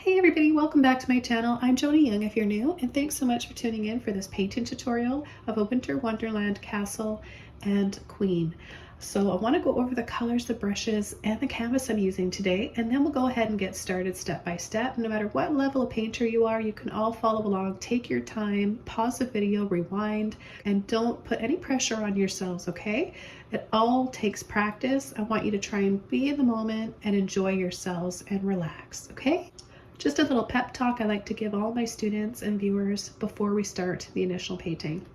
Hey everybody, welcome back to my channel. I'm Joni Young if you're new, and thanks so much for tuning in for this painting tutorial of a Winter Wonderland castle and queen. So I want to go over the colors, the brushes, and the canvas I'm using today, and then we'll go ahead and get started step by step. No matter what level of painter you are, you can all follow along. Take your time, pause the video, rewind, and don't put any pressure on yourselves, okay? It all takes practice. I want you to try and be in the moment and enjoy yourselves and relax, okay? Just a little pep talk I like to give all my students and viewers before we start the initial painting.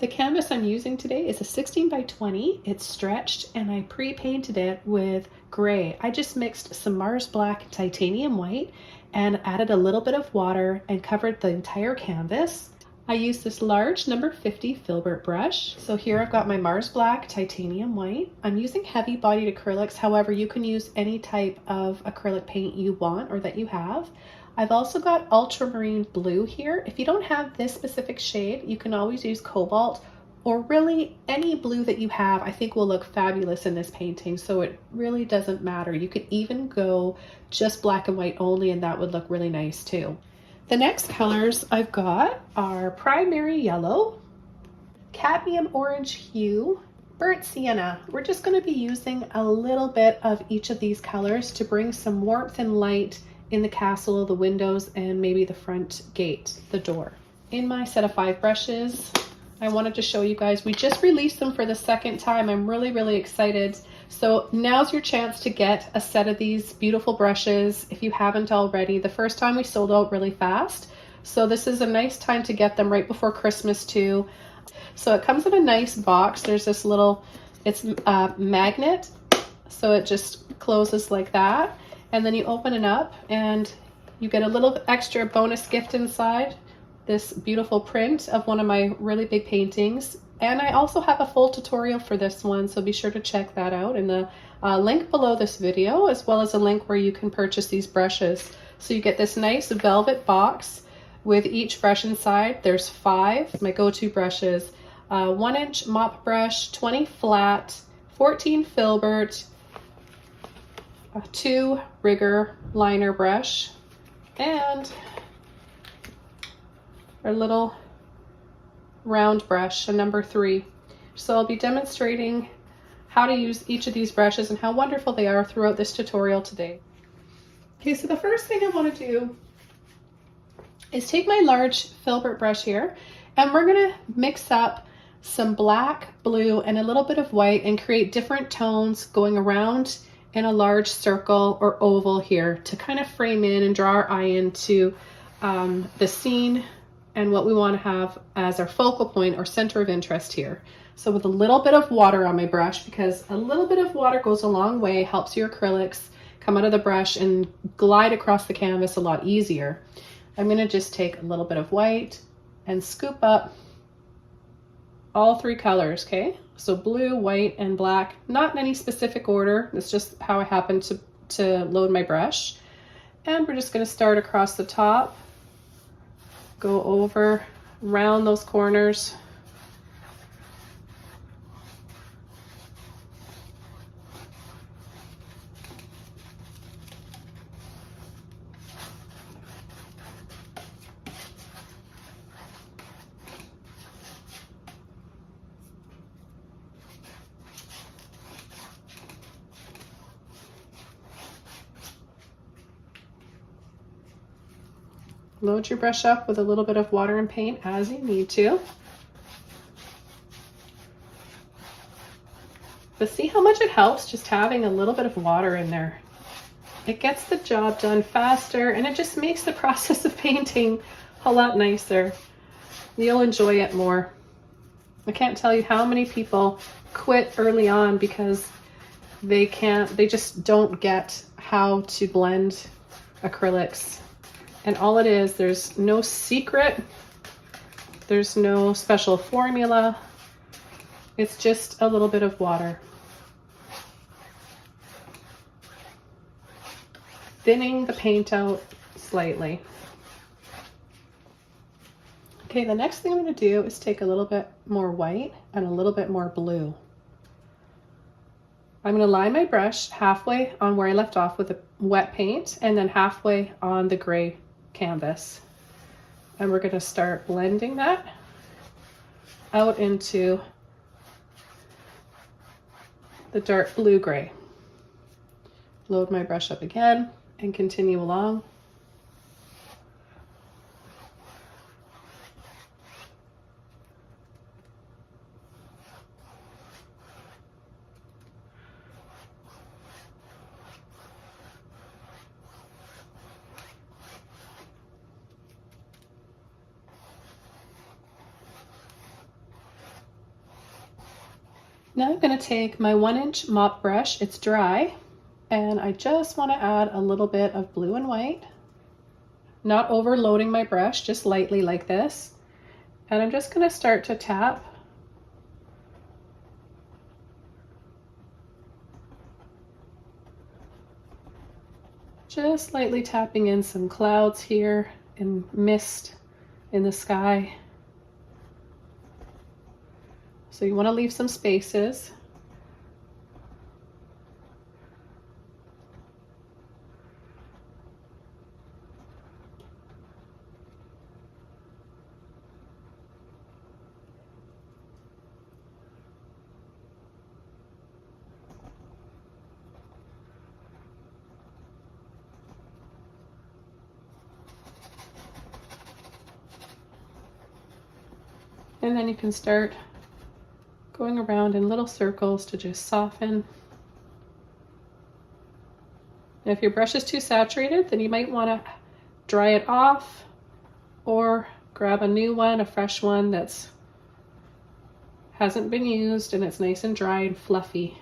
The canvas I'm using today is a 16 by 20. It's stretched and I pre-painted it with gray. I just mixed some Mars Black titanium white and added a little bit of water and covered the entire canvas. I used this large number 50 filbert brush. So here I've got my Mars Black titanium white. I'm using heavy bodied acrylics. However, you can use any type of acrylic paint you want or that you have. I've also got ultramarine blue here. If you don't have this specific shade, you can always use cobalt or really any blue that you have. I think will look fabulous in this painting. So it really doesn't matter. You could even go just black and white only and that would look really nice too. The next colors I've got are primary yellow, cadmium orange hue, burnt sienna. We're just going to be using a little bit of each of these colors to bring some warmth and light in the castle, the windows, and maybe the front gate, the door. In my set of 5 brushes, I wanted to show you guys, we just released them for the second time. I'm really excited. So now's your chance to get a set of these beautiful brushes if you haven't already. The first time we sold out really fast. So this is a nice time to get them right before Christmas too. So it comes in a nice box. There's this little, it's a magnet. So it just closes like that. And then you open it up and you get a little extra bonus gift inside. This beautiful print of one of my really big paintings. And I also have a full tutorial for this one, so be sure to check that out in the link below this video, as well as a link where you can purchase these brushes. So you get this nice velvet box with each brush inside. There's 5, my go-to brushes. 1-inch mop brush, 20 flat, 14 filbert, 2 rigger liner brush, and our little round brush, a number 3. So I'll be demonstrating how to use each of these brushes and how wonderful they are throughout this tutorial today. Okay, so the first thing I want to do is take my large filbert brush here, and we're going to mix up some black, blue, and a little bit of white and create different tones going around in a large circle or oval here to kind of frame in and draw our eye into the scene and what we want to have as our focal point or center of interest here. So with a little bit of water on my brush, because a little bit of water goes a long way, helps your acrylics come out of the brush and glide across the canvas a lot easier. I'm going to just take a little bit of white and scoop up all 3 colors, okay? So blue, white, and black, not in any specific order. It's just how I happen to load my brush. And we're just going to start across the top, go over, round those corners. Load your brush up with a little bit of water and paint as you need to. But see how much it helps just having a little bit of water in there. It gets the job done faster and it just makes the process of painting a lot nicer. You'll enjoy it more. I can't tell you how many people quit early on because they just don't get how to blend acrylics. And all it is, there's no secret, there's no special formula, it's just a little bit of water. Thinning the paint out slightly. Okay, the next thing I'm going to do is take a little bit more white and a little bit more blue. I'm going to line my brush halfway on where I left off with the wet paint and then halfway on the gray canvas. And we're going to start blending that out into the dark blue-gray. Load my brush up again and continue along. Now I'm going to take my 1-inch mop brush, it's dry, and I just want to add a little bit of blue and white, not overloading my brush, just lightly like this. And I'm just going to start to tap just lightly tapping in some clouds here and mist in the sky. So you want to leave some spaces. And then you can start going around in little circles to just soften. And if your brush is too saturated, then you might want to dry it off or grab a new one, a fresh one that's hasn't been used and it's nice and dry and fluffy.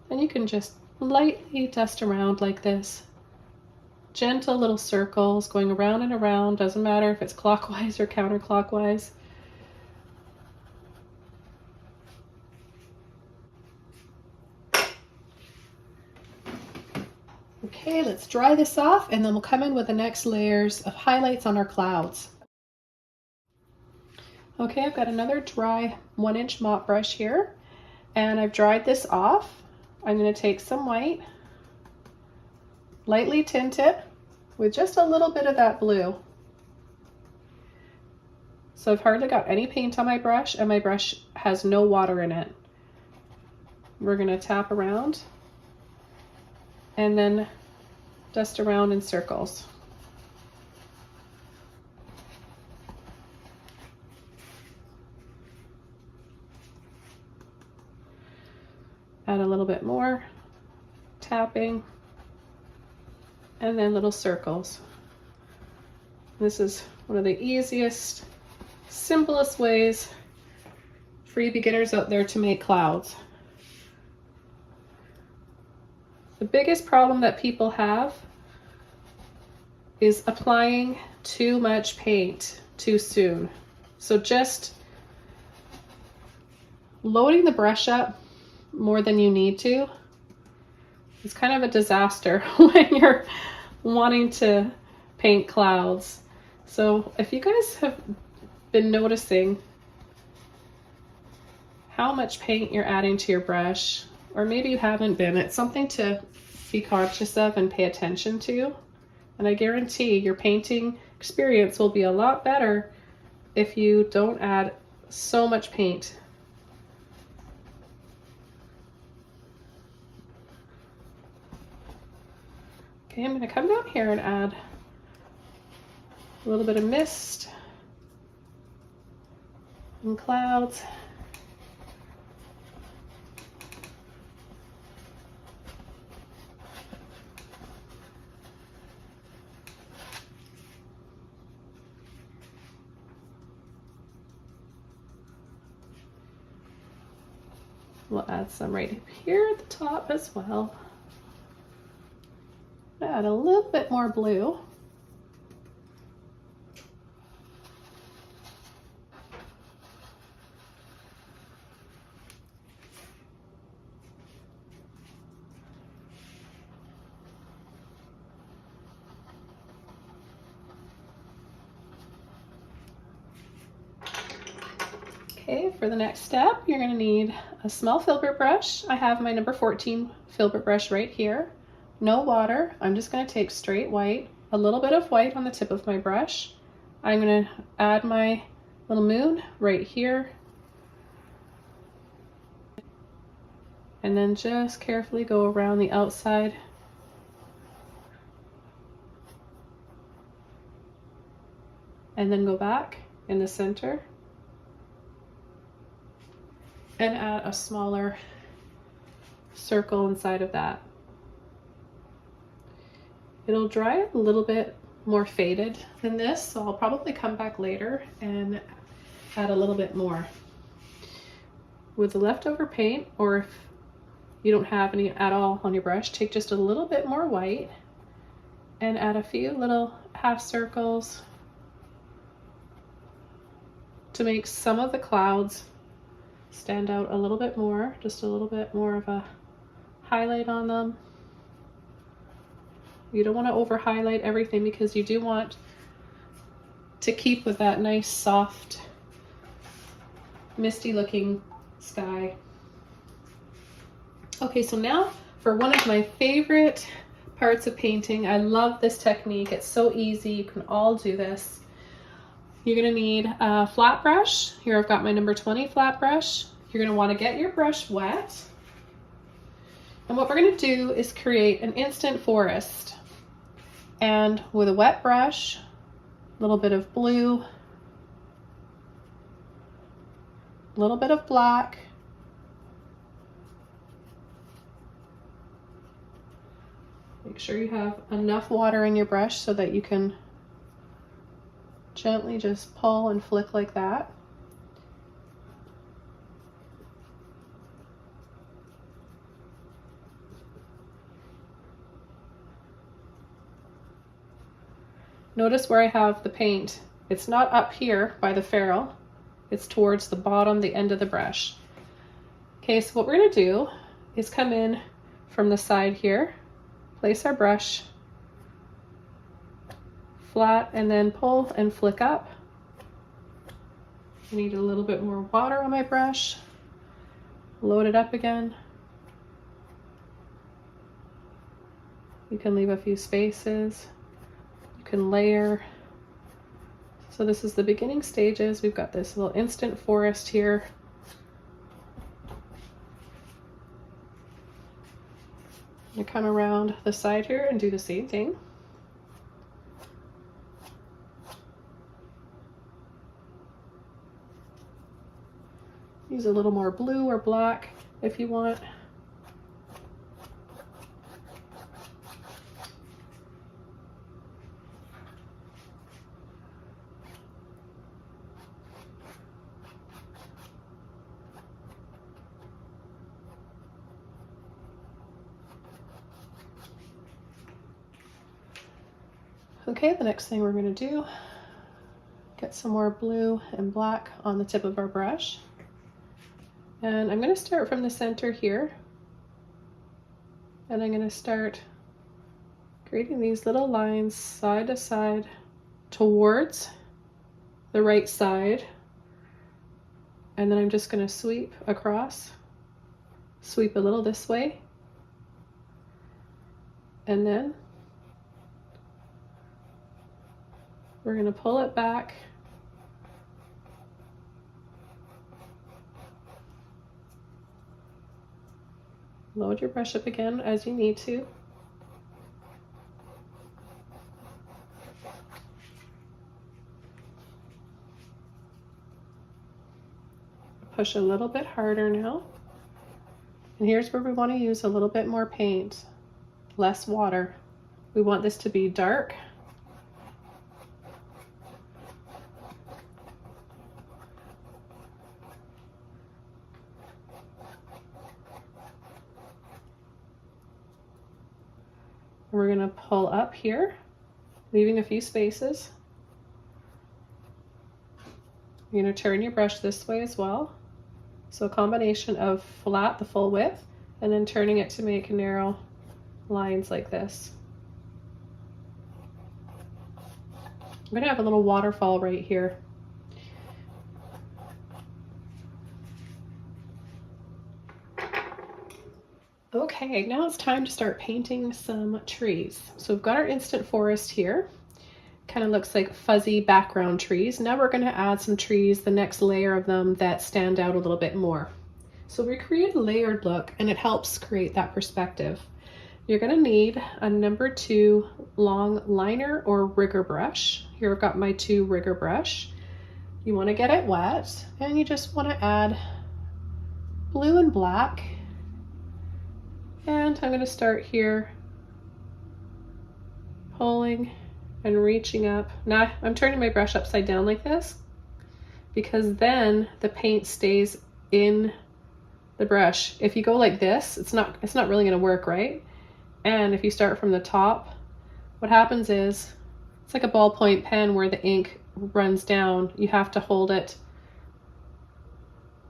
And you can just lightly dust around like this. Gentle little circles going around and around, doesn't matter if it's clockwise or counterclockwise. Okay, let's dry this off and then we'll come in with the next layers of highlights on our clouds. Okay, I've got another dry 1-inch mop brush here and I've dried this off. I'm going to take some white, lightly tint it with just a little bit of that blue. So I've hardly got any paint on my brush and my brush has no water in it. We're going to tap around and then dust around in circles. Add a little bit more tapping and then little circles. This is one of the easiest, simplest ways for you beginners out there to make clouds. The biggest problem that people have is applying too much paint too soon. So just loading the brush up more than you need to is kind of a disaster when you're wanting to paint clouds. So if you guys have been noticing how much paint you're adding to your brush, or maybe you haven't been, it's something to be conscious of and pay attention to. And I guarantee your painting experience will be a lot better if you don't add so much paint. Okay, I'm going to come down here and add a little bit of mist and clouds. We'll add some right up here at the top as well. Add a little bit more blue. Okay, for the next step, you're going to need a small filbert brush. I have my number 14 filbert brush right here. No water. I'm just going to take straight white, a little bit of white on the tip of my brush. I'm going to add my little moon right here. And then just carefully go around the outside. And then go back in the center. And add a smaller circle inside of that. It'll dry a little bit more faded than this, so I'll probably come back later and add a little bit more. With the leftover paint, or if you don't have any at all on your brush, take just a little bit more white and add a few little half circles to make some of the clouds stand out a little bit more, just a little bit more of a highlight on them. You don't want to over highlight everything because you do want to keep with that nice soft misty looking sky. Okay, so now for one of my favorite parts of painting. I love this technique. It's so easy. You can all do this. You're going to need a flat brush. Here I've got my number 20 flat brush. You're going to want to get your brush wet. And what we're going to do is create an instant forest. And with a wet brush, a little bit of blue, a little bit of black, make sure you have enough water in your brush so that you can gently just pull and flick like that. Notice where I have the paint. It's not up here by the ferrule. It's towards the bottom, the end of the brush. Okay, so what we're going to do is come in from the side here, place our brush flat, and then pull and flick up. I need a little bit more water on my brush. Load it up again. You can leave a few spaces. You can layer. So this is the beginning stages. We've got this little instant forest here. You come around the side here and do the same thing. Use a little more blue or black if you want. Okay, the next thing we're going to do, get some more blue and black on the tip of our brush. And I'm going to start from the center here. And I'm going to start creating these little lines side to side towards the right side. And then I'm just going to sweep across, sweep a little this way. And then we're going to pull it back. Load your brush up again as you need to. Push a little bit harder now. And here's where we want to use a little bit more paint, less water. We want this to be dark. We're going to pull up here, leaving a few spaces. You're going to turn your brush this way as well. So a combination of flat, the full width, and then turning it to make narrow lines like this. I'm going to have a little waterfall right here. Okay, now it's time to start painting some trees. So we've got our instant forest here. Kind of looks like fuzzy background trees. Now we're going to add some trees, the next layer of them that stand out a little bit more. So we create a layered look and it helps create that perspective. You're going to need a number 2 long liner or rigger brush. Here I've got my 2 rigger brush. You want to get it wet and you just want to add blue and black. And I'm going to start here pulling and reaching up. Now I'm turning my brush upside down like this because then the paint stays in the brush. If you go like this, it's not really going to work, right? And if you start from the top, what happens is it's like a ballpoint pen where the ink runs down. You have to hold it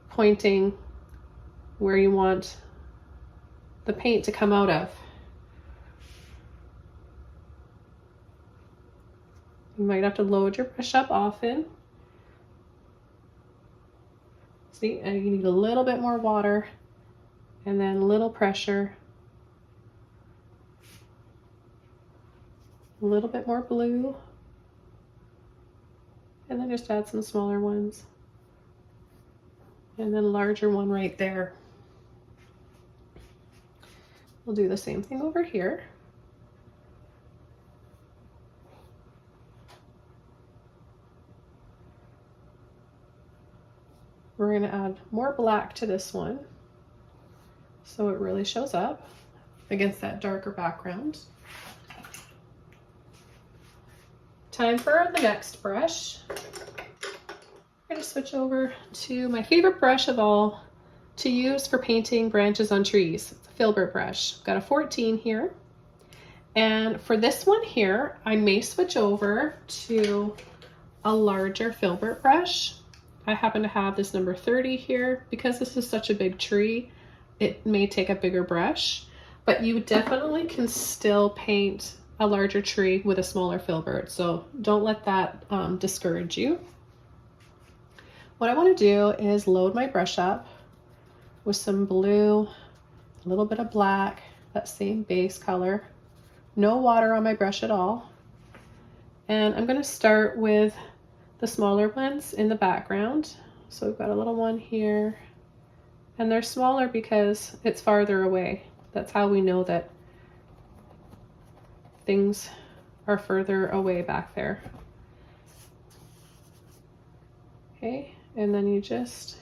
pointing where you want the paint to come out of. You might have to load your brush up often. See, and you need a little bit more water and then a little pressure. A little bit more blue. And then just add some smaller ones. And then a larger one right there. We'll do the same thing over here. We're going to add more black to this one so it really shows up against that darker background. Time for the next brush. I'm going to switch over to my favorite brush of all to use for painting branches on trees. It's a filbert brush. I've got a 14 here. And for this one here, I may switch over to a larger filbert brush. I happen to have this number 30 here. Because this is such a big tree, it may take a bigger brush, but you definitely can still paint a larger tree with a smaller filbert. So don't let that discourage you. What I want to do is load my brush up with some blue, a little bit of black, that same base color. No water on my brush at all. And I'm going to start with the smaller ones in the background. So we've got a little one here, and they're smaller because it's farther away. That's how we know that things are further away back there. Okay, and then you just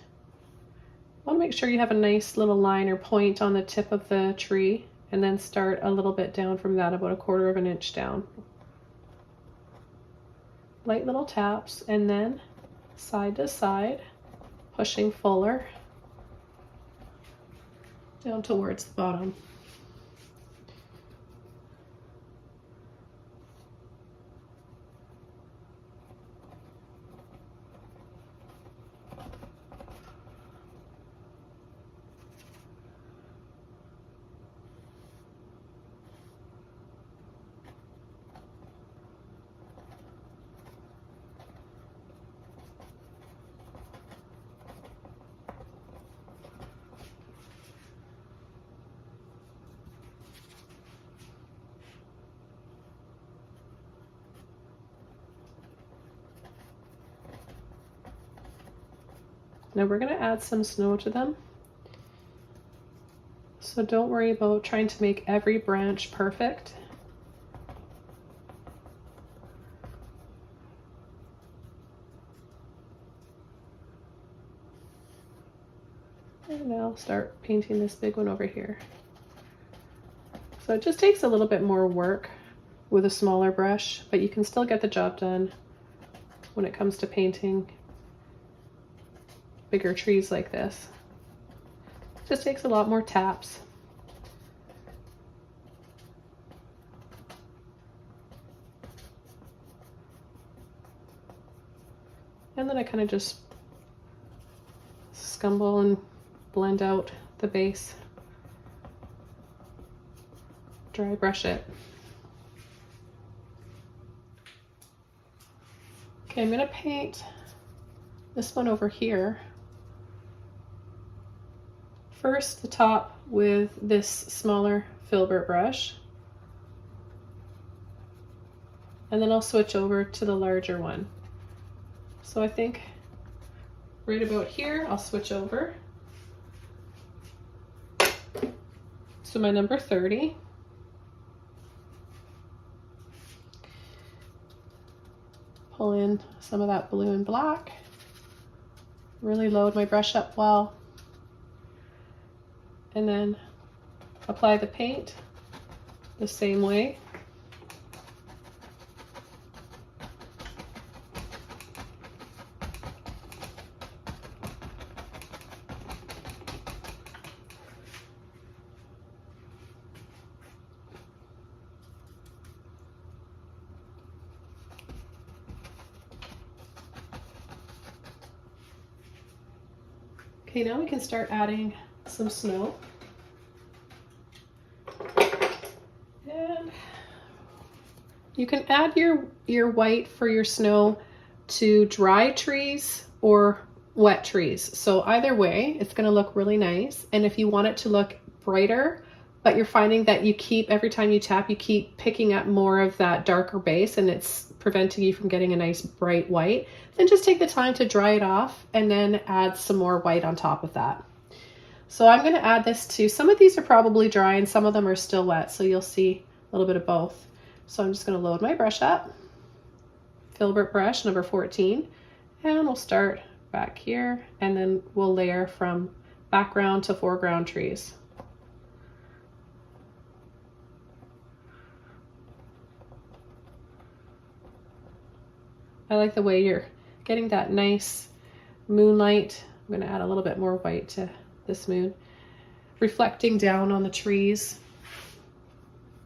want to make sure you have a nice little line or point on the tip of the tree, and then start a little bit down from that, about 1/4 of an inch down. Light little taps, and then side to side, pushing fuller down towards the bottom. Now we're going to add some snow to them. So don't worry about trying to make every branch perfect. And now start painting this big one over here. So it just takes a little bit more work with a smaller brush, but you can still get the job done when it comes to painting bigger trees like this. It just takes a lot more taps. And then I kind of just scumble and blend out the base. Dry brush it. Okay, I'm going to paint this one over here. first the top with this smaller filbert brush, and then I'll switch over to the larger one. So I think right about here, I'll switch over to my number 30. Pull in some of that blue and black. Really load my brush up well. And then apply the paint the same way. Okay, now we can start adding some snow. And you can add your white for your snow to dry trees or wet trees. So either way, it's gonna look really nice. And if you want it to look brighter, but you're finding that you keep, every time you tap, you keep picking up more of that darker base and it's preventing you from getting a nice bright white, then just take the time to dry it off and then add some more white on top of that. So I'm gonna add this to, some of these are probably dry and some of them are still wet, so you'll see a little bit of both. So I'm just gonna load my brush up, filbert brush number 14, and we'll start back here and then we'll layer from background to foreground trees. I like the way you're getting that nice moonlight. I'm going to add a little bit more white to this moon, reflecting down on the trees.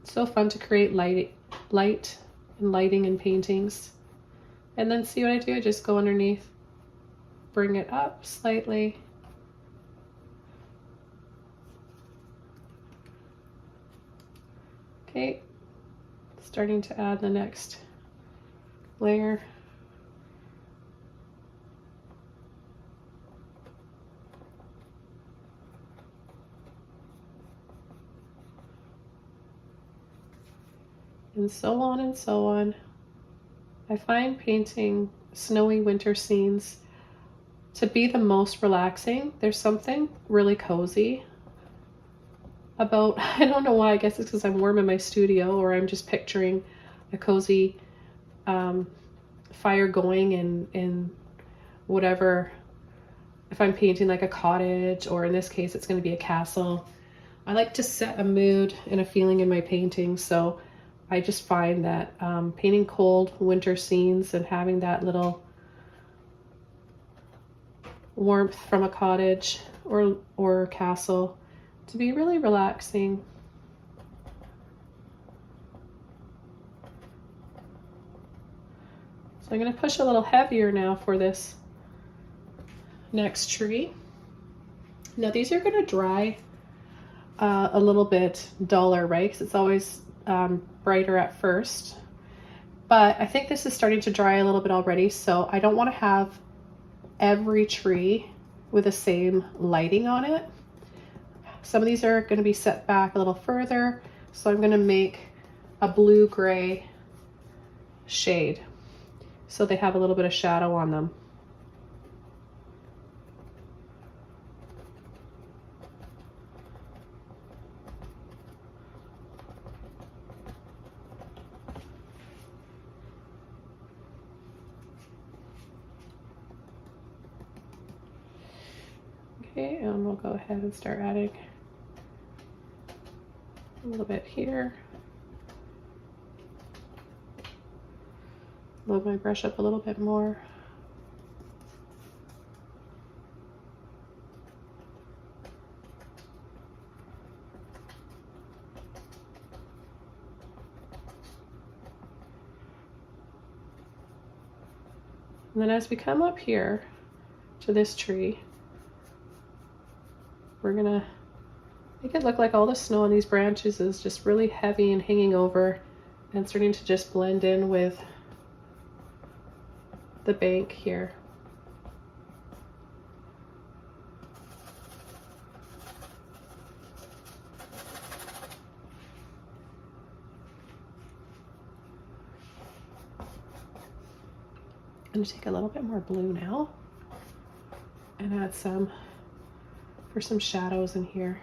So fun to create light and lighting in paintings. And then see what I do? I just go underneath, bring it up slightly. Okay, starting to add the next layer. And so on and so on. I find painting snowy winter scenes to be the most relaxing. There's something really cozy about, I don't know why, I guess it's because I'm warm in my studio or I'm just picturing a cozy fire going in whatever, if I'm painting like a cottage, or in this case it's going to be a castle. I like to set a mood and a feeling in my painting, so I just find that painting cold winter scenes and having that little warmth from a cottage or castle to be really relaxing. So I'm going to push a little heavier now for this next tree. Now these are going to dry a little bit duller, right? Because it's always brighter at first, but I think this is starting to dry a little bit already, so I don't want to have every tree with the same lighting on it. Some of these are going to be set back a little further, so I'm going to make a blue-gray shade so they have a little bit of shadow on them. Okay, and we'll go ahead and start adding a little bit here. Load my brush up a little bit more. And then as we come up here to this tree, we're gonna make it look like all the snow on these branches is just really heavy and hanging over and starting to just blend in with the bank here. I'm going to take a little bit more blue now and add some for some shadows in here.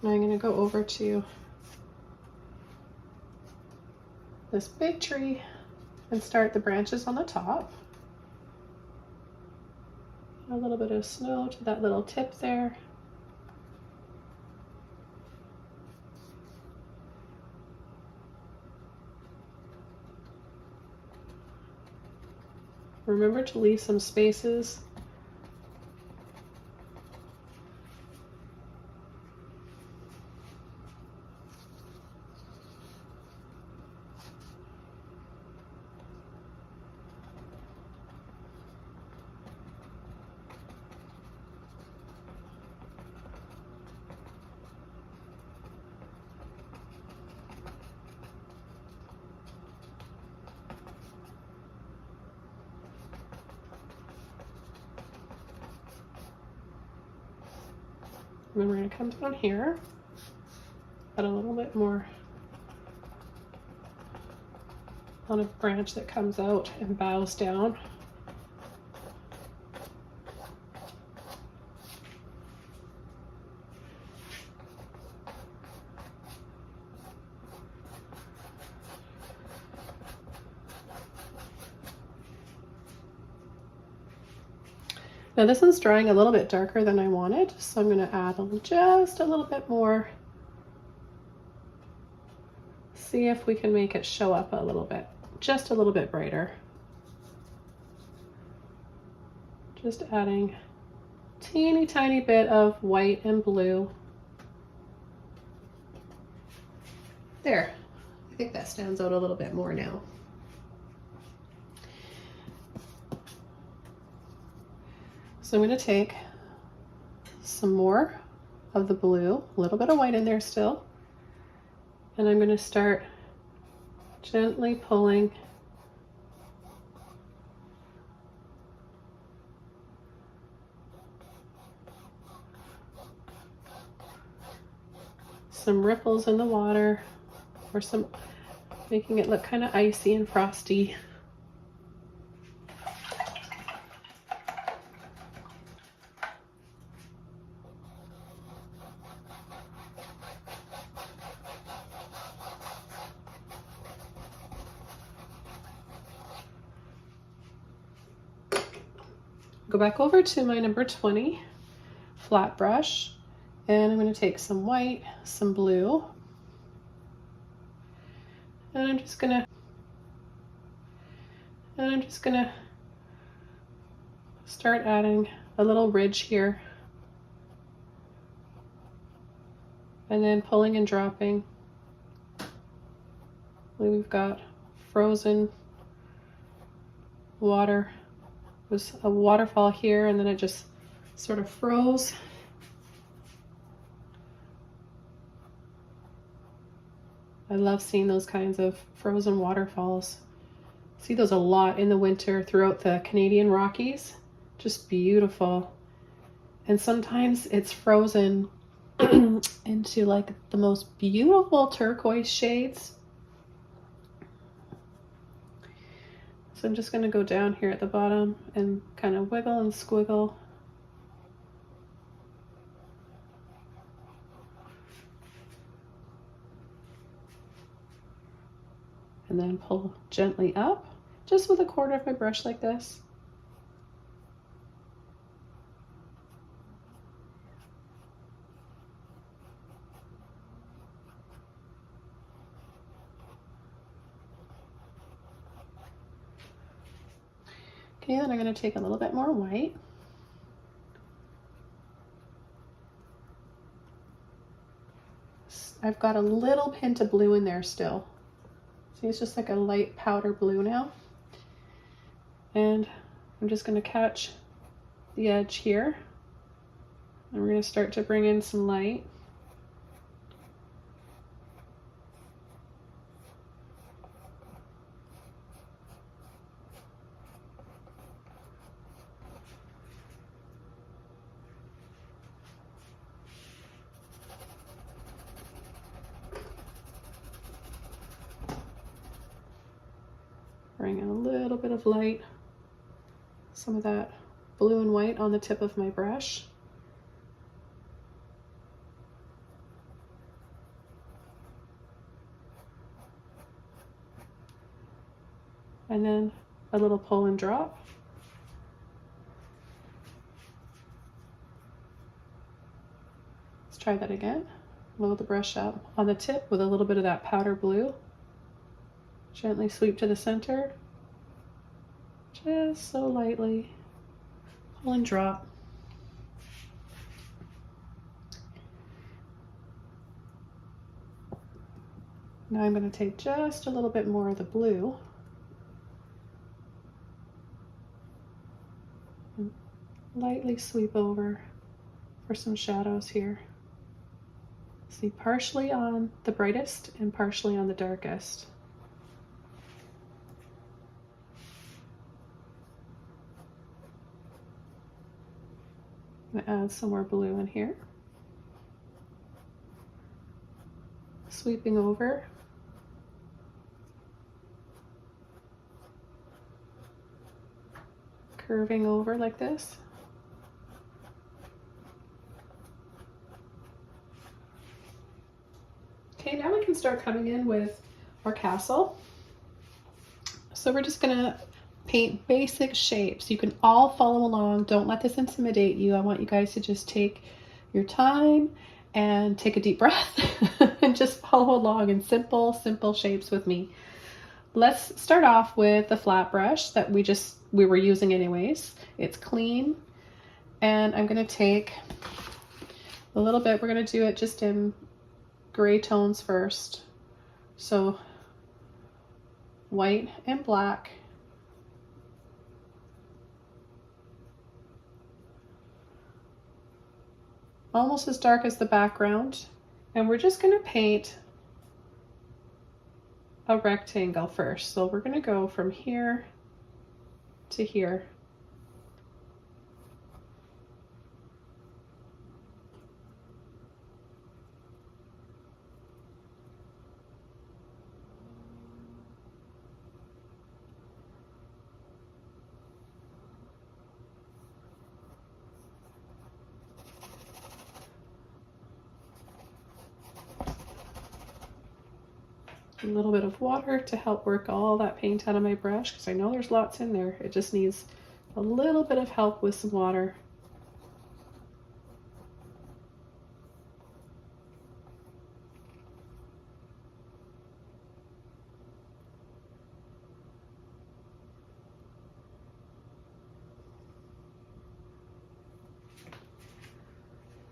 Now I'm going to go over to this big tree and start the branches on the top. A little bit of snow to that little tip there. Remember to leave some spaces. And then we're going to come down here, add a little bit more on a branch that comes out and bows down. Now this one's drying a little bit darker than I wanted, so I'm going to add just a little bit more. See if we can make it show up a little bit, just a little bit brighter. Just adding a teeny tiny bit of white and blue. There, I think that stands out a little bit more now. So I'm going to take some more of the blue, a little bit of white in there still, and I'm going to start gently pulling some ripples in the water, or some, making it look kind of icy and frosty. Go back over to my number 20 flat brush, and I'm going to take some white, some blue, and I'm just gonna start adding a little ridge here, and then pulling and dropping. We've got frozen water. It was a waterfall here, and then it just sort of froze. I love seeing those kinds of frozen waterfalls. See those a lot in the winter throughout the Canadian Rockies. Just beautiful. And sometimes it's frozen into like the most beautiful turquoise shades. So I'm just going to go down here at the bottom and kind of wiggle and squiggle. And then pull gently up, just with a corner of my brush like this. Okay, then I'm going to take a little bit more white. I've got a little hint of blue in there still. See, it's just like a light powder blue now. And I'm just going to catch the edge here. And we're going to start to bring in some light. Bring in a little bit of light, some of that blue and white on the tip of my brush. And then a little pull and drop. Let's try that again. Load the brush up on the tip with a little bit of that powder blue. Gently sweep to the center, just so lightly. Pull and drop. Now I'm going to take just a little bit more of the blue and lightly sweep over for some shadows here. See, partially on the brightest and partially on the darkest. I'm going to add some more blue in here. Sweeping over. Curving over like this. Okay, now we can start coming in with our castle. So we're just gonna paint basic shapes. You can all follow along. Don't let this intimidate you. I want you guys to just take your time and take a deep breath and just follow along in simple, simple shapes with me. Let's start off with the flat brush that we were using anyways. It's clean, and I'm gonna take a little bit. We're gonna do it just in gray tones first. So white and black. Almost as dark as the background. And we're just gonna paint a rectangle first. So we're gonna go from here to here. A little bit of water to help work all that paint out of my brush, because I know there's lots in there. It just needs a little bit of help with some water.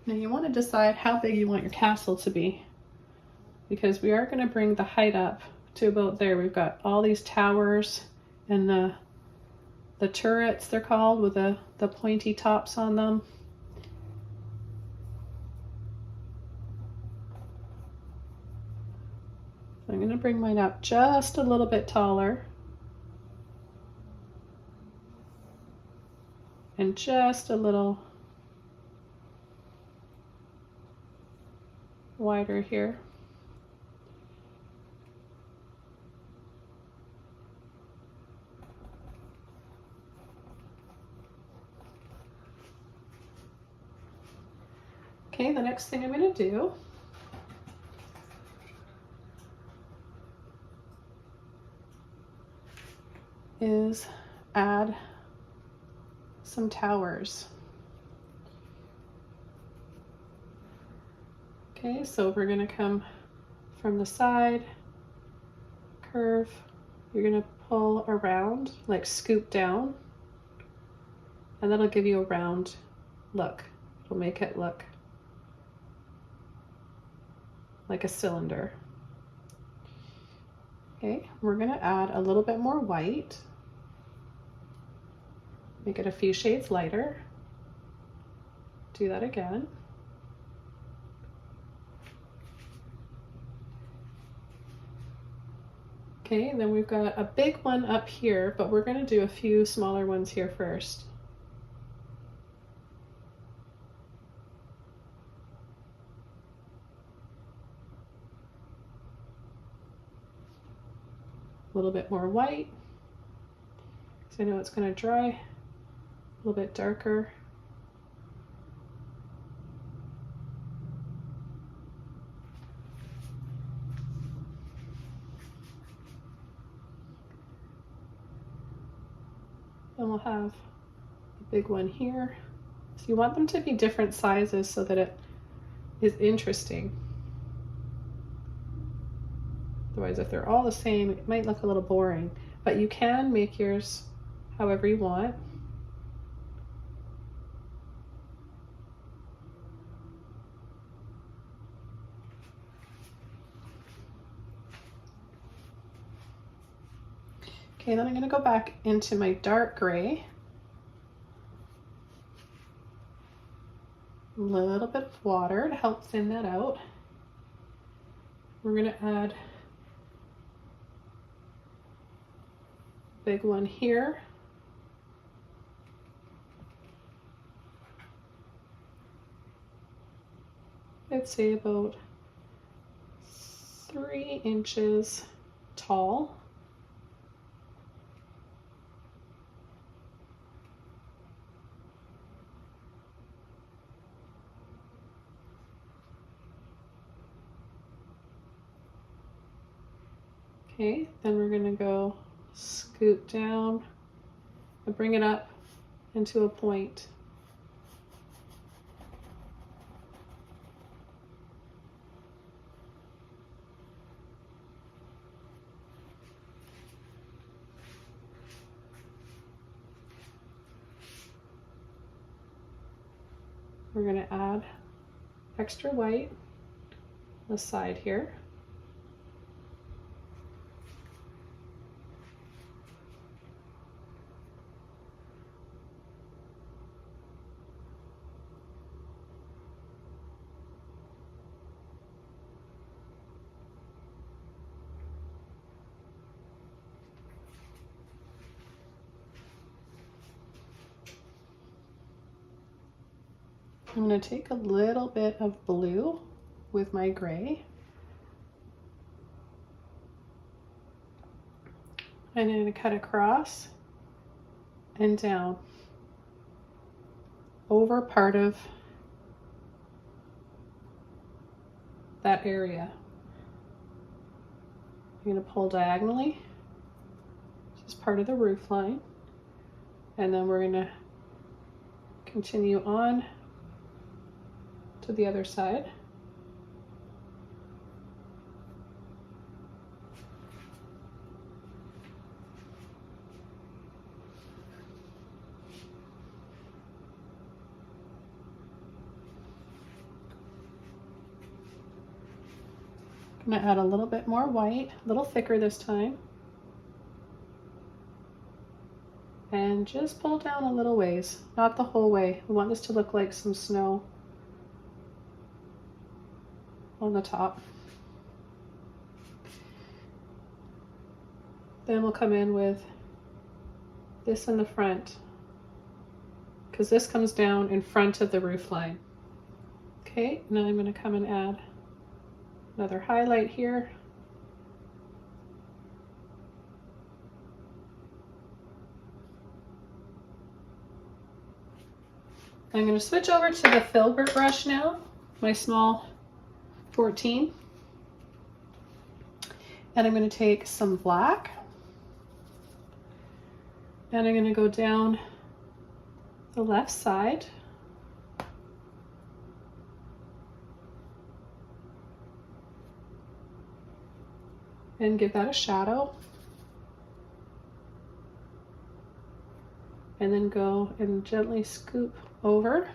Now you want to decide how big you want your castle to be, because we are going to bring the height up to about there. We've got all these towers and the turrets, they're called, with the pointy tops on them. So I'm going to bring mine up just a little bit taller and just a little wider here. Okay, the next thing I'm going to do is add some towers. Okay, so we're going to come from the side, curve, you're going to pull around, like scoop down, and that'll give you a round look. It'll make it look like a cylinder. Okay, we're going to add a little bit more white, make it a few shades lighter. Do that again. Okay, and then we've got a big one up here, but we're going to do a few smaller ones here first. A little bit more white. because I know it's going to dry a little bit darker. Then we'll have a big one here. So you want them to be different sizes so that it is interesting. Otherwise, if they're all the same, it might look a little boring, but you can make yours however you want. Okay, then I'm going to go back into my dark gray. A little bit of water to help thin that out. We're going to add a big one here. I'd say about 3 inches tall. Okay, then we're going to go scoop down and bring it up into a point. We're going to add extra white on the side here. I'm going to take a little bit of blue with my gray. And I'm going to cut across and down over part of that area. I'm going to pull diagonally, which is part of the roof line. And then we're going to continue on to the other side. I'm going to add a little bit more white, a little thicker this time. And just pull down a little ways, not the whole way. We want this to look like some snow on the top. Then we'll come in with this in the front, because this comes down in front of the roof line. Okay, now I'm going to come and add another highlight here. I'm going to switch over to the filbert brush now, my small 14. And I'm going to take some black. And I'm going to go down the left side. And give that a shadow. And then go and gently scoop over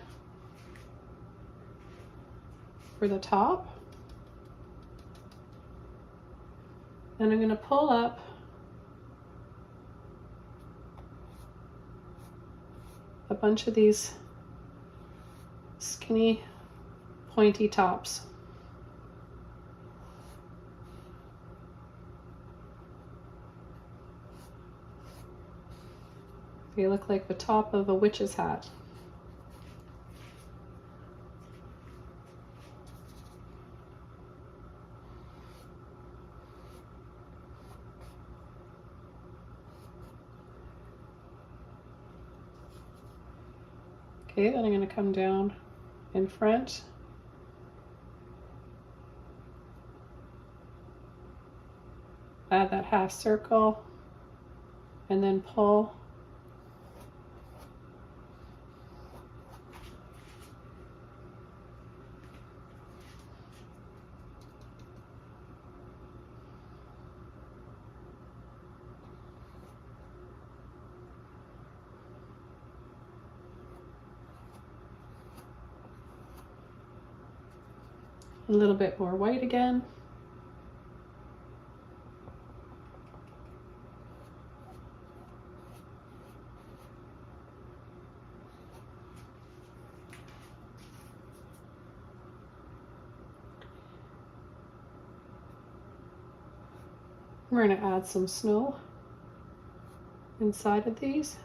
for the top. And I'm going to pull up a bunch of these skinny, pointy tops. They look like the top of a witch's hat. Okay, then I'm going to come down in front. Add that half circle and then pull. A little bit more white again. We're going to add some snow inside of these.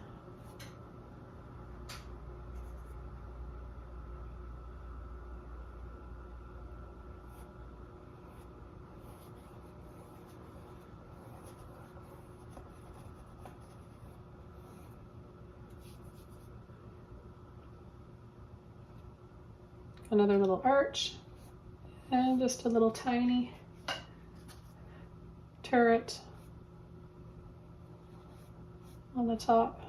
Another little arch and just a little tiny turret on the top.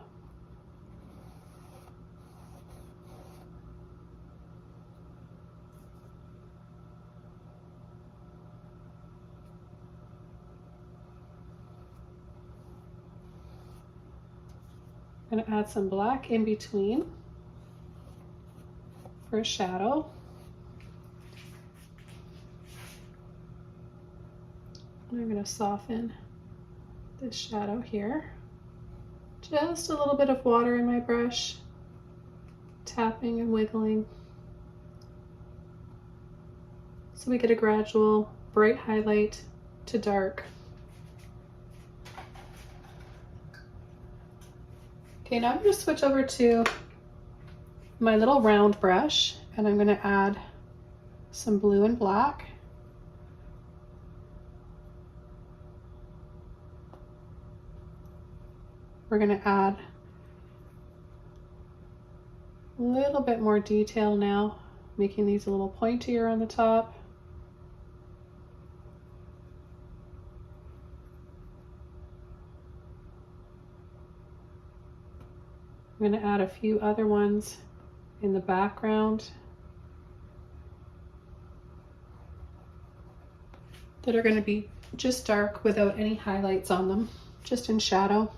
I'm going to add some black in between for a shadow. And I'm going to soften this shadow here. Just a little bit of water in my brush, tapping and wiggling. So we get a gradual bright highlight to dark. Okay, now I'm going to switch over to my little round brush and I'm going to add some blue and black. We're going to add a little bit more detail now, making these a little pointier on the top. I'm going to add a few other ones in the background that are going to be just dark without any highlights on them, just in shadow.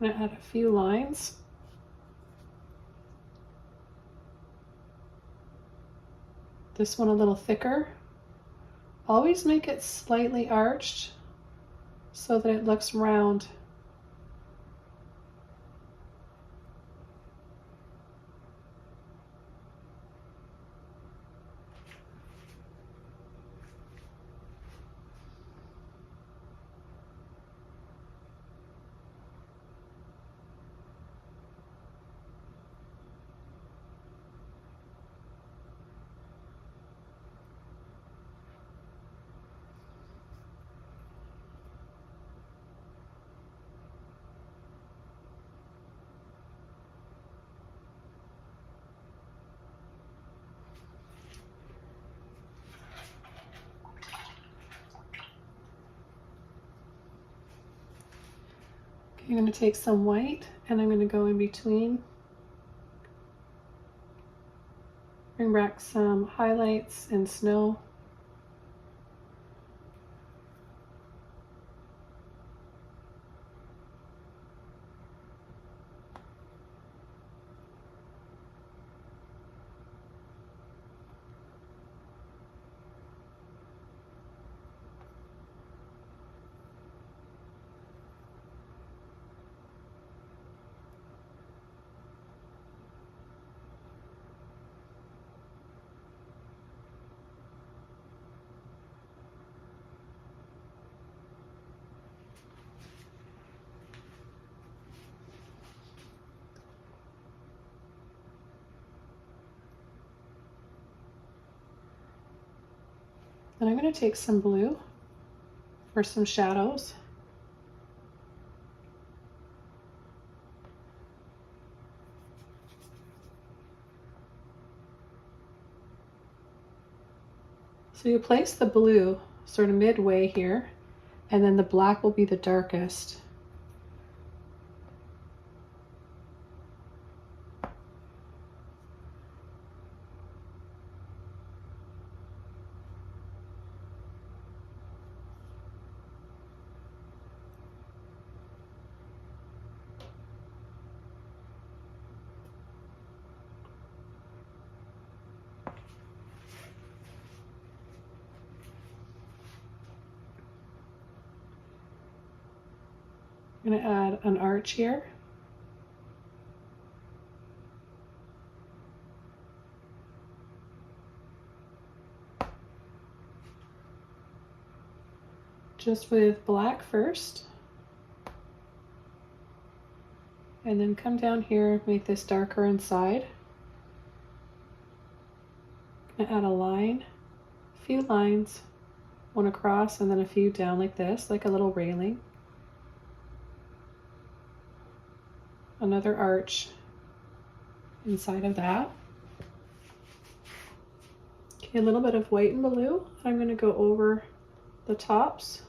I'm going to add a few lines. This one a little thicker. Always make it slightly arched so that it looks round. I'm going to take some white and I'm going to go in between. Bring back some highlights and snow. Then I'm going to take some blue for some shadows. So you place the blue sort of midway here, and then the black will be the darkest. I'm going to add an arch here. Just with black first. And then come down here, make this darker inside. I'm gonna add a line, a few lines, one across and then a few down like this, like a little railing. Another arch inside of that. Okay, a little bit of white and blue. I'm gonna go over the tops.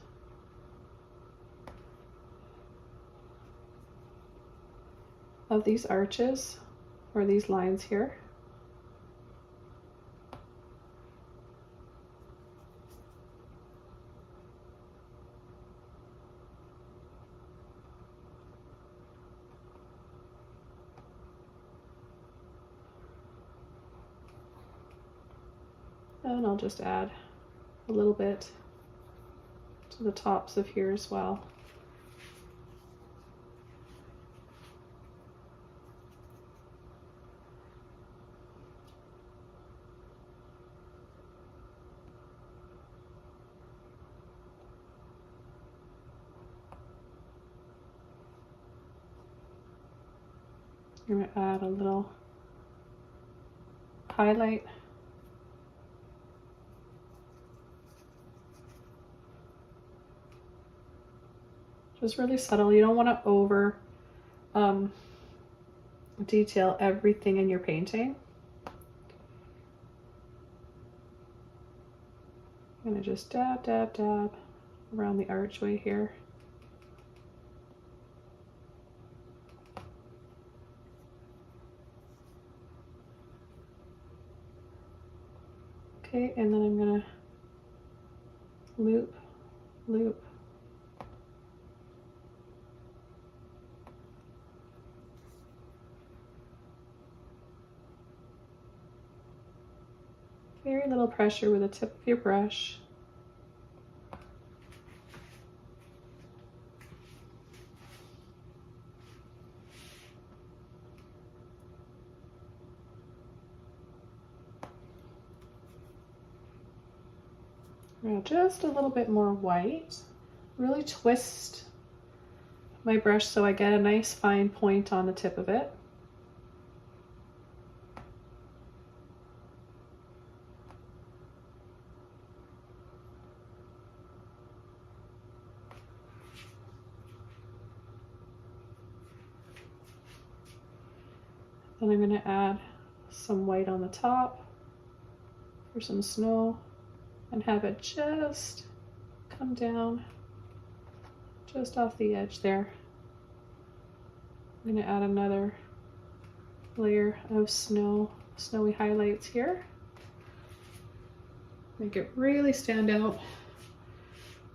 Of these arches, or these lines here. And I'll just add a little bit to the tops of here as well. I'm going to add a little highlight. Just really subtle. You don't want to over detail everything in your painting. I'm going to just dab, dab, dab around the archway here. Okay, and then I'm going to loop, loop. Very little pressure with the tip of your brush. Now just a little bit more white. Really twist my brush so I get a nice fine point on the tip of it. Then I'm going to add some white on the top for some snow and have it just come down just off the edge there. I'm going to add another layer of snowy highlights here. Make it really stand out.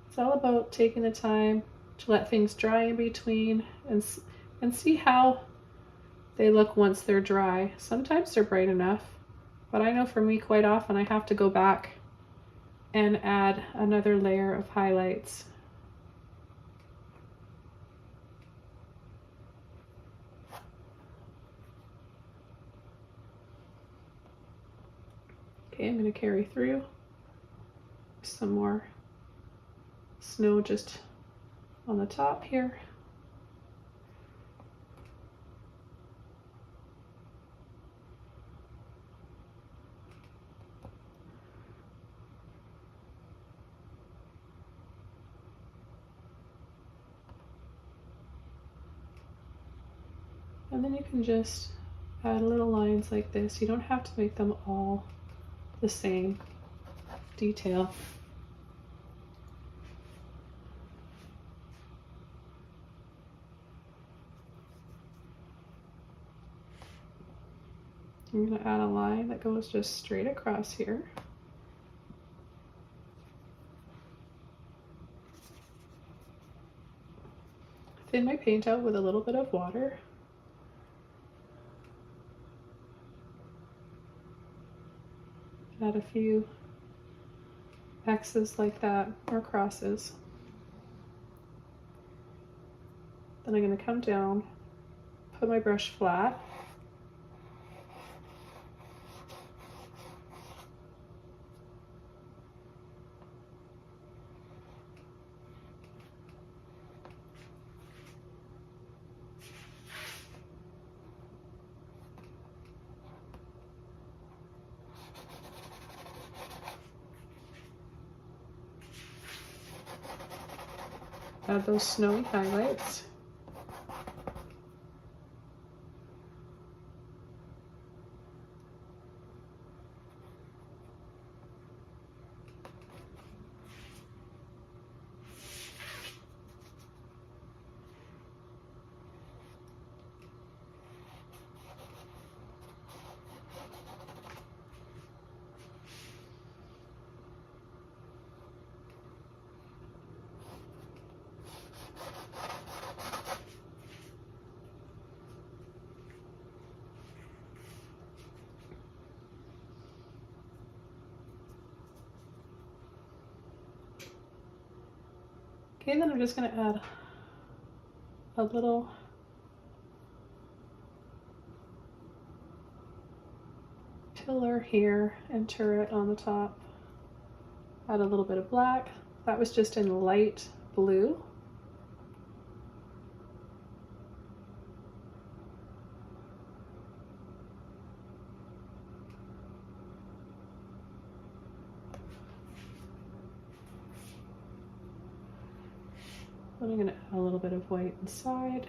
It's all about taking the time to let things dry in between and see how they look once they're dry. Sometimes they're bright enough, but I know for me quite often I have to go back and add another layer of highlights. Okay, I'm going to carry through some more snow just on the top here. And then you can just add little lines like this. You don't have to make them all the same detail. I'm going to add a line that goes just straight across here. Thin my paint out with a little bit of water. Add a few X's like that, or crosses. Then I'm going to come down, put my brush flat, add those snowy highlights. Okay, then I'm just going to add a little pillar here and turret on the top. Add a little bit of black. That was just in light blue. Then I'm going to add a little bit of white inside.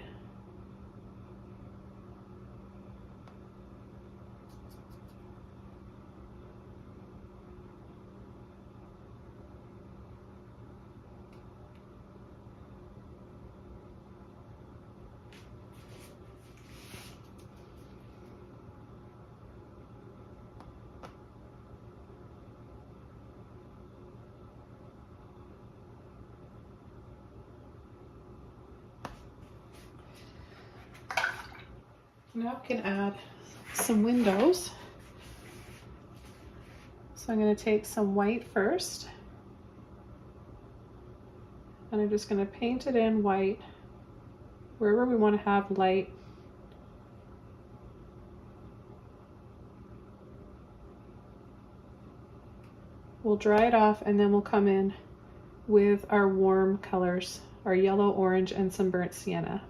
Now I can add some windows. So I'm going to take some white first, and I'm just going to paint it in white wherever we want to have light. We'll dry it off, and then we'll come in with our warm colors, our yellow, orange, and some burnt sienna.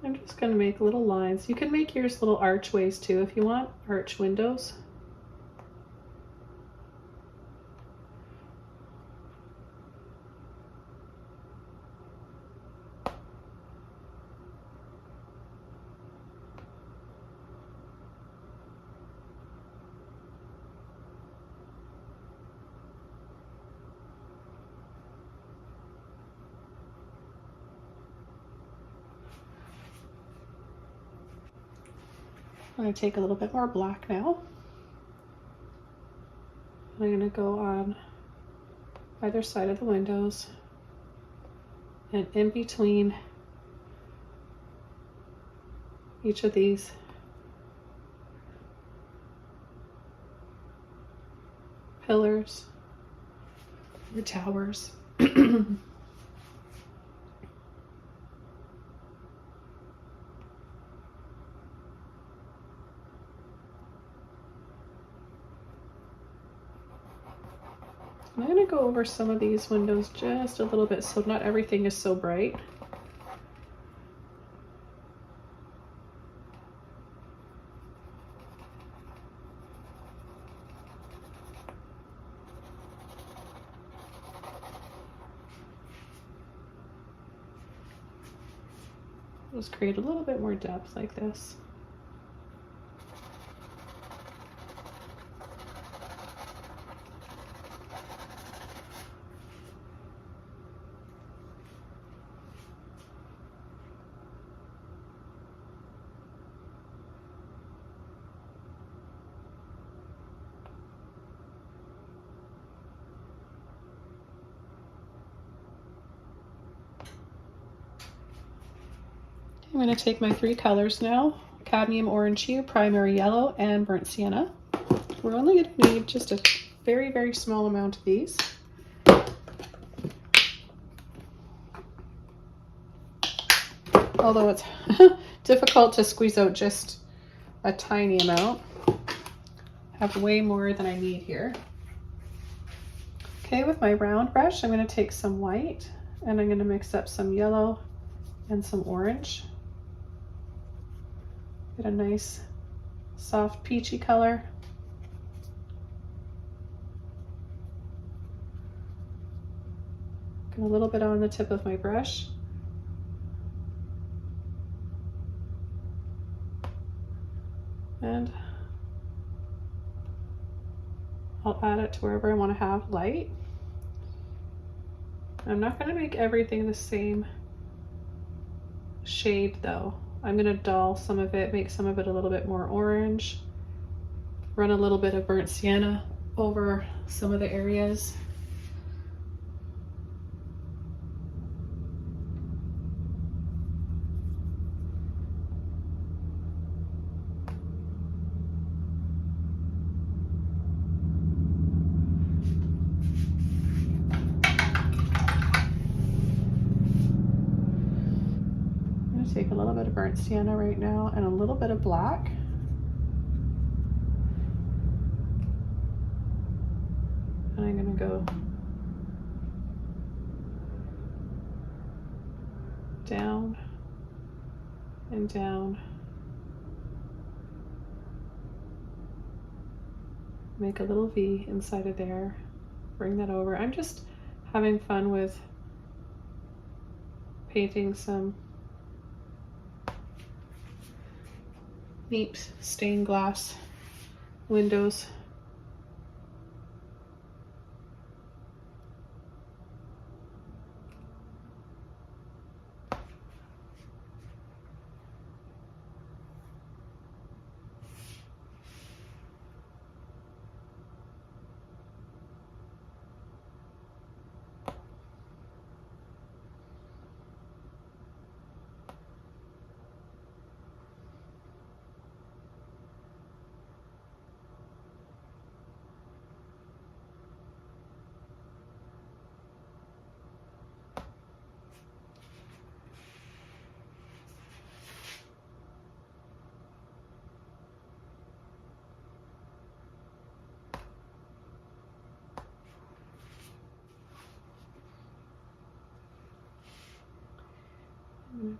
I'm just going to make little lines. You can make yours little archways too if you want, arch windows. I'm going to take a little bit more black now. I'm going to go on either side of the windows and in between each of these pillars, the towers. I'm going to go over some of these windows just a little bit so not everything is so bright. Just create a little bit more depth like this. I'm going to take my 3 colors now, cadmium orange hue, primary yellow, and burnt sienna. We're only going to need just a very, very small amount of these. Although it's difficult to squeeze out just a tiny amount. I have way more than I need here. Okay, with my round brush, I'm going to take some white and I'm going to mix up some yellow and some orange. Get a nice soft peachy color. Get a little bit on the tip of my brush. And I'll add it to wherever I want to have light. I'm not going to make everything the same shade though. I'm going to dull some of it, make some of it a little bit more orange, run a little bit of burnt sienna over some of the areas. Take a little bit of burnt sienna right now and a little bit of black. And I'm going to go down and down. Make a little V inside of there. Bring that over. I'm just having fun with painting some neat stained glass windows.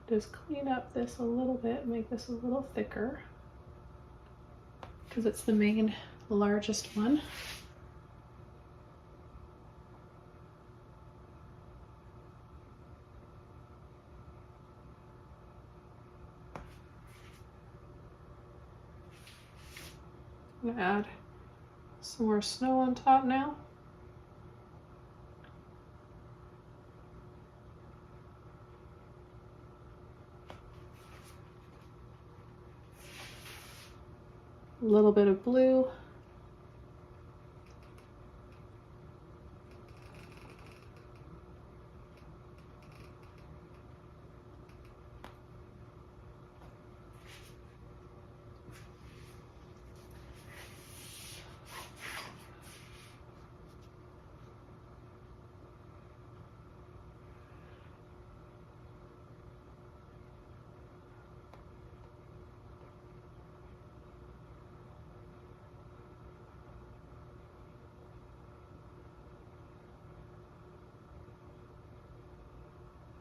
Just clean up this a little bit, make this a little thicker because it's the main largest one. I'm gonna add some more snow on top now. A little bit of blue.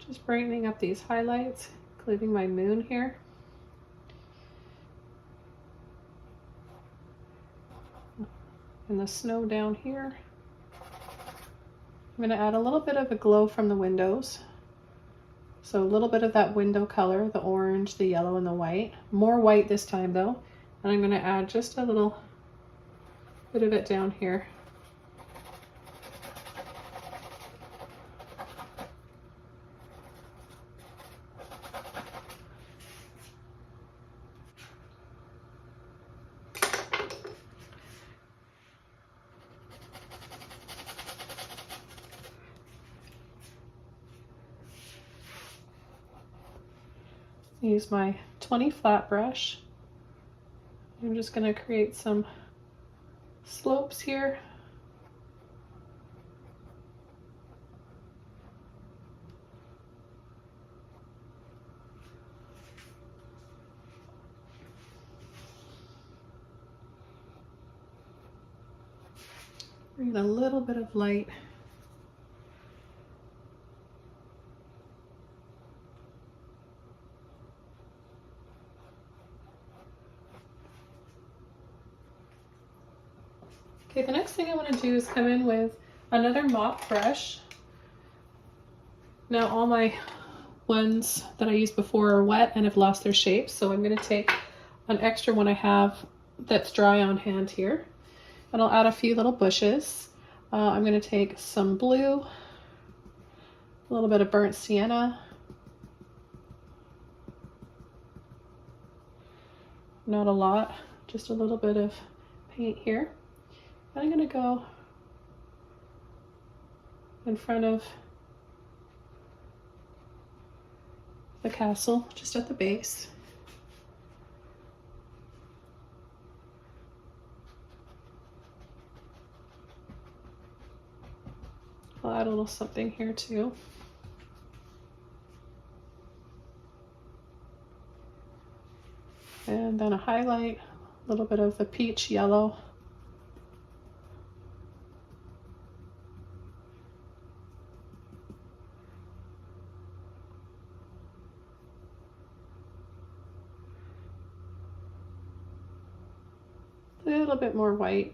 Just brightening up these highlights, including my moon here. And the snow down here. I'm going to add a little bit of a glow from the windows. So a little bit of that window color, the orange, the yellow, and the white. More white this time though. And I'm going to add just a little bit of it down here. Use my 20 flat brush. I'm just going to create some slopes here. Bring a little bit of light. Okay, the next thing I want to do is come in with another mop brush. Now all my ones that I used before are wet and have lost their shape, so I'm going to take an extra one I have that's dry on hand here, and I'll add a few little bushes. I'm going to take some blue, a little bit of burnt sienna, not a lot, just a little bit of paint here. I'm going to go in front of the castle, just at the base. I'll add a little something here too. And then a highlight, a little bit of the peach yellow. A little bit more white.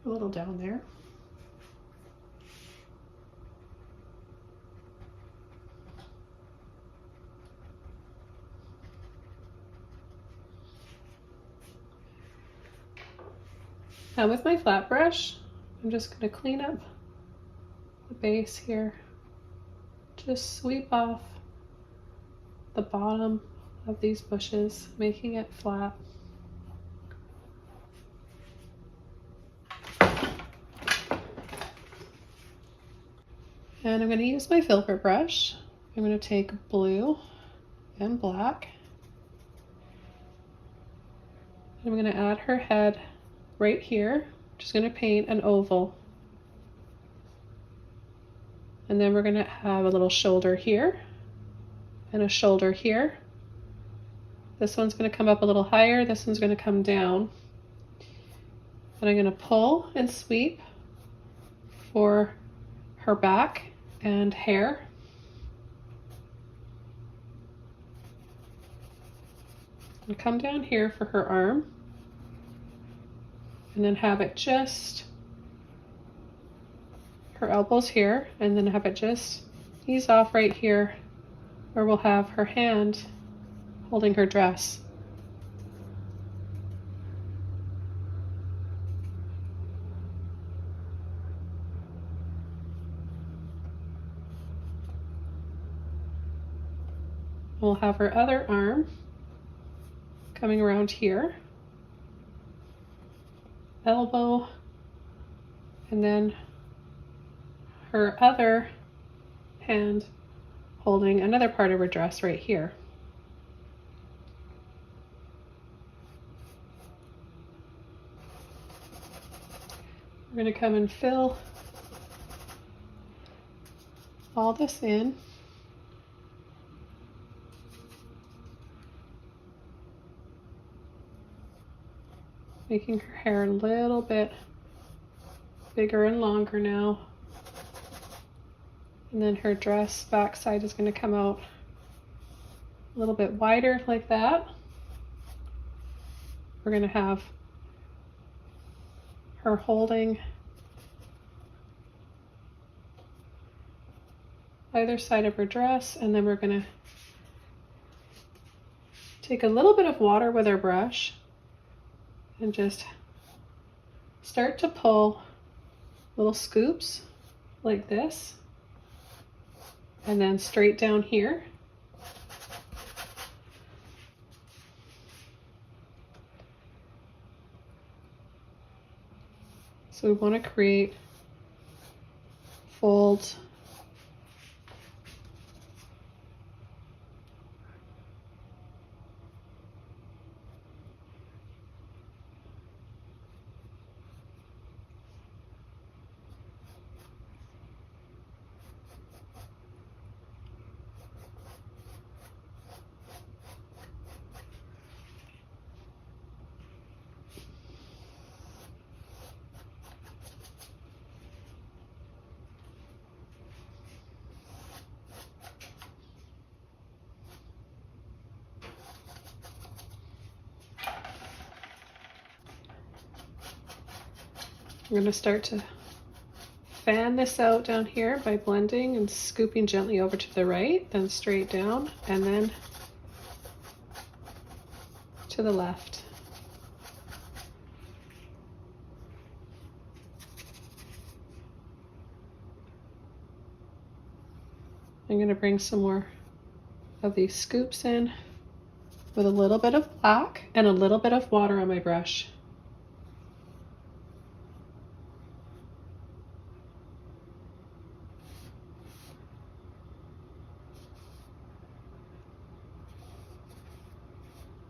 A little down there. Now with my flat brush, I'm just going to clean up the base here. Just sweep off the bottom of these bushes, making it flat. And I'm going to use my filbert brush. I'm going to take blue and black. I'm going to add her head right here. Just going to paint an oval. And then we're going to have a little shoulder here and a shoulder here. This one's going to come up a little higher. This one's going to come down. And I'm going to pull and sweep for her back and hair. And come down here for her arm. And then have it just, her elbows here, and then have it just ease off right here where we'll have her hand holding her dress. We'll have her other arm coming around here, elbow, and then her other hand holding another part of her dress right here. We're going to come and fill all this in. making her hair a little bit bigger and longer now. And then her dress backside is going to come out a little bit wider like that. We're going to have her holding either side of her dress, and then we're going to take a little bit of water with our brush and just start to pull little scoops like this, and then straight down here. So we want to create folds. I'm going to start to fan this out down here by blending and scooping gently over to the right, then straight down, and then to the left. I'm going to bring some more of these scoops in with a little bit of black and a little bit of water on my brush.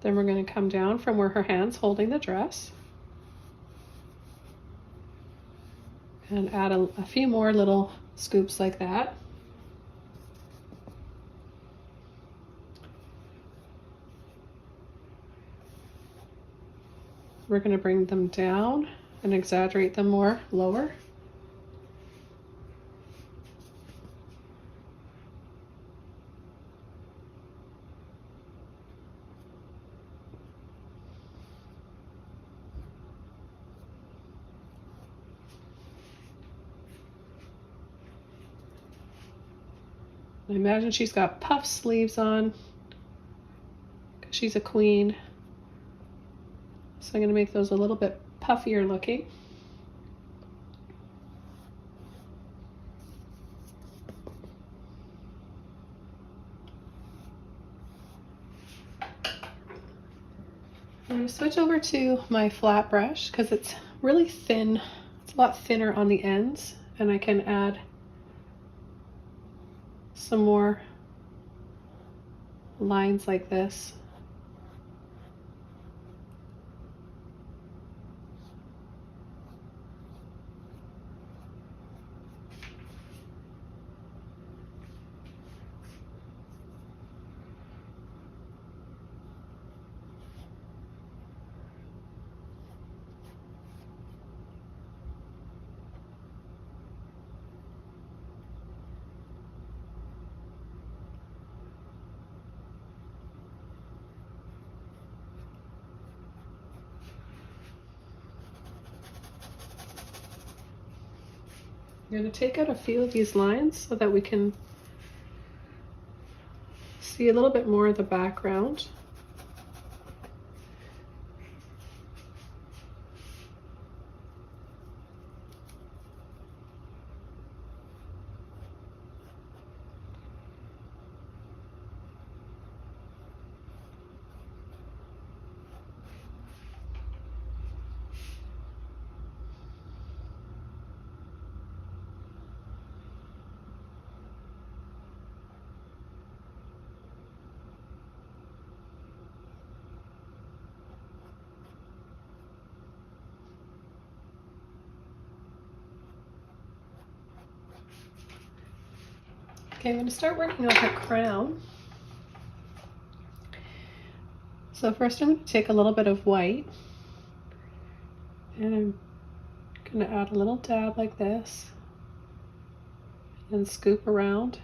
Then we're going to come down from where her hand's holding the dress and add a few more little scoops like that. We're going to bring them down and exaggerate them more lower. I imagine she's got puff sleeves on because she's a queen. So I'm going to make those a little bit puffier looking. I'm going to switch over to my flat brush because it's really thin. It's a lot thinner on the ends, and I can add some more lines like this. I'm going to take out a few of these lines so that we can see a little bit more of the background. Okay, I'm going to start working on her crown. So first I'm going to take a little bit of white And I'm going to add a little dab like this and scoop around.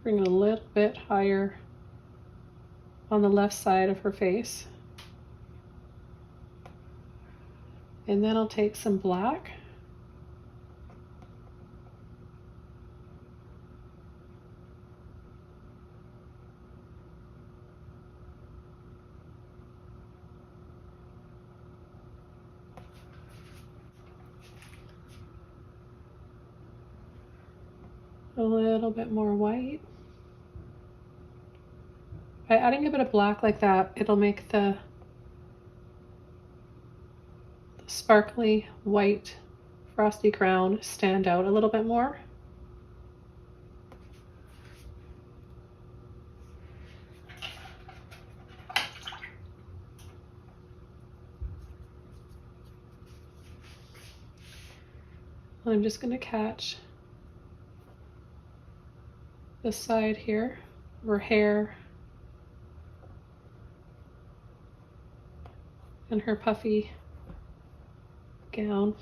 Bring it a little bit higher on the left side of her face. And then I'll take some black a little bit more white. By adding a bit of black like that, it'll make the sparkly white frosty crown stand out a little bit more. I'm just going to catch the side here, her hair, and her puffy gown.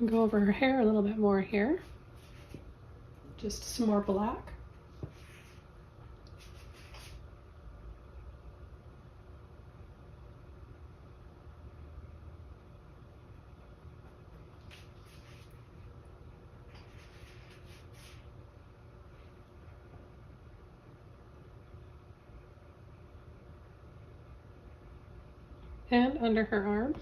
Go over her hair a little bit more here. Just some more black. And under her arm.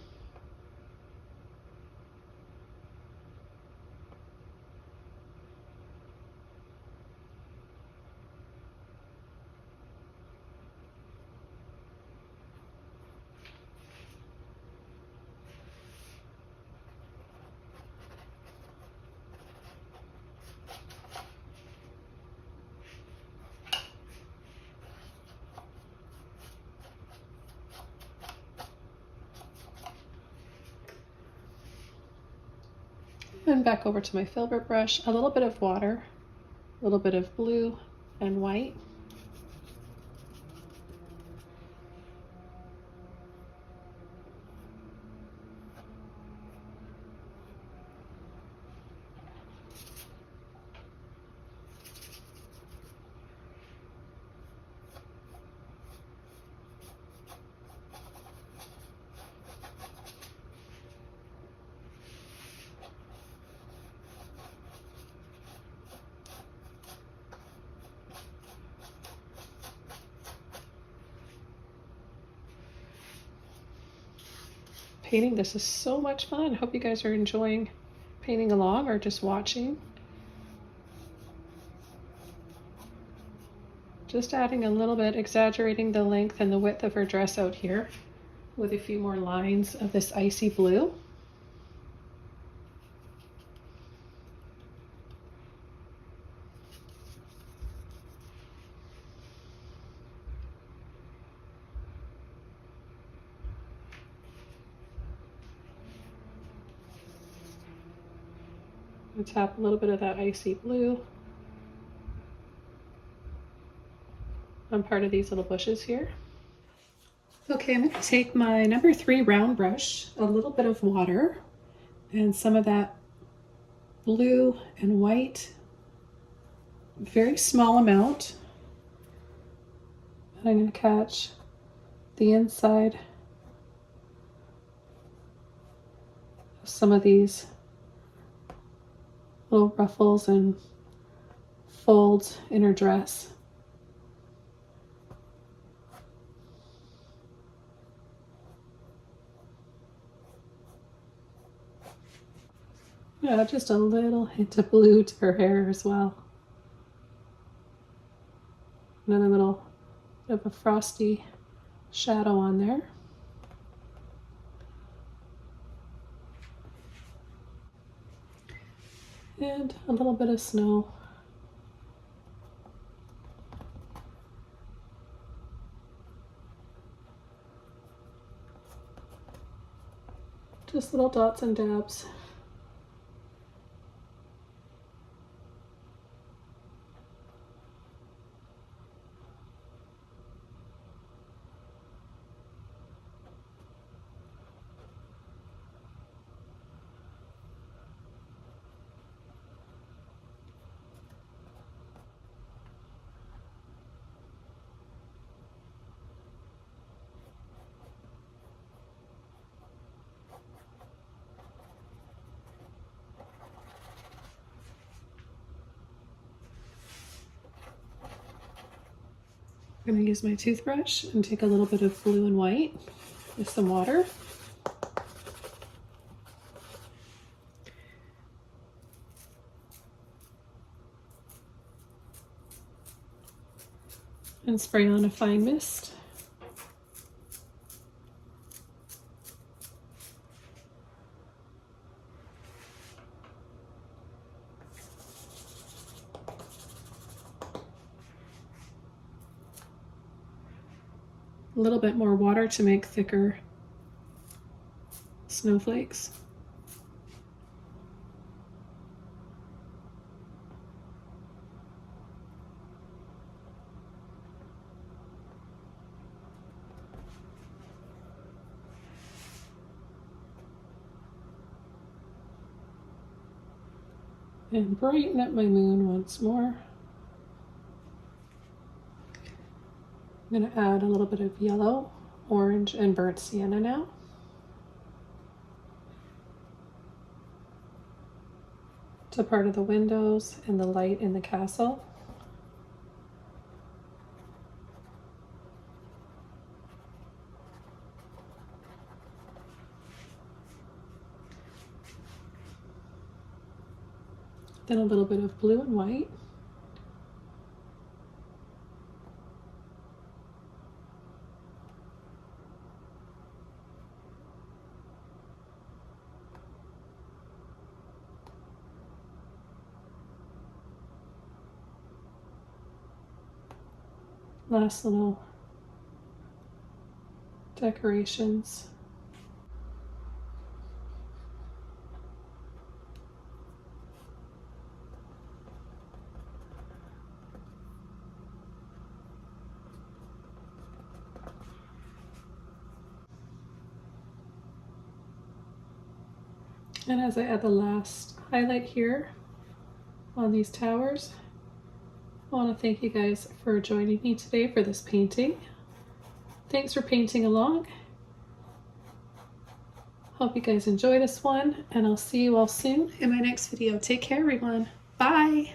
And back over to my filbert brush, a little bit of water, a little bit of blue and white. Painting this is so much fun. I hope you guys are enjoying painting along or just watching. Just adding a little bit, exaggerating the length and the width of her dress out here with a few more lines of this icy blue. Tap a little bit of that icy blue. bottom part of these little bushes here. Okay, I'm going to take my number 3 round brush, a little bit of water, and some of that blue and white, very small amount. And I'm going to catch the inside of some of these little ruffles and folds in her dress. Yeah, just a little hint of blue to her hair as well. Another little bit of a frosty shadow on there. And a little bit of snow. Just little dots and dabs. I'm going to use my toothbrush and take a little bit of blue and white with some water. And spray on a fine mist. A little bit more water to make thicker snowflakes. And brighten up my moon once more. I'm going to add a little bit of yellow, orange, and burnt sienna now. To part of the windows and the light in the castle. Then a little bit of blue and white. Last little decorations. And as I add the last highlight here on these towers, I want to thank you guys for joining me today for this painting. Thanks for painting along. Hope you guys enjoy this one, and I'll see you all soon in my next video. Take care, everyone. Bye.